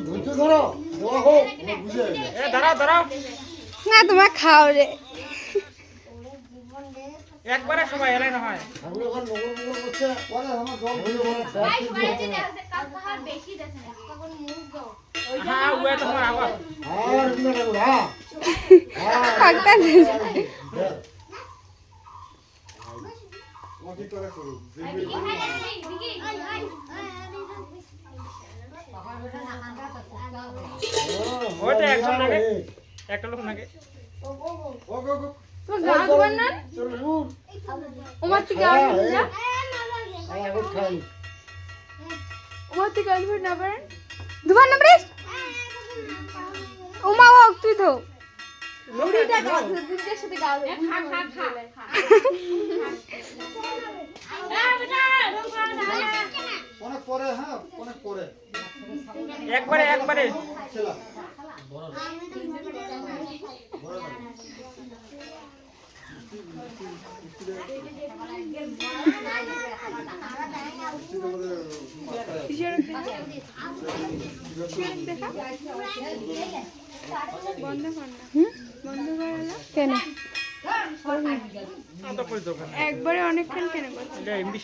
ধৈর্য ধরো, দেওয়া হোক, বুঝে দাঁড়াও না তোমার খাও রে। একবারে সবাই এলাই না হয়। ঠাকুর এখন নগর নগর করছে, পরে আমার জল ভরে ভরে হ্যাঁ ওয়ে তো আমার আবার আর এমনি ঠাকুর, হ্যাঁ কাকটা ওইটা একজন লাগে একটা লোক লাগে তোমার গা ধোয়ার না ওমার থেকে আগে যা এখন খাই ওমার থেকে আগে না পারেন ধোয়ার না পারিস ওমা ও তুই ধো মুড়িটা গা ধো দুধের সাথে গা ধো খা অনেক পরে, হ্যাঁ অনেক পরে একবারে ছেলা বন্ধ কর না বন্ধ করালা কেন আমরা তো কই দোকান একবারে অনেকক্ষণ কেন করছিস এটা এমবি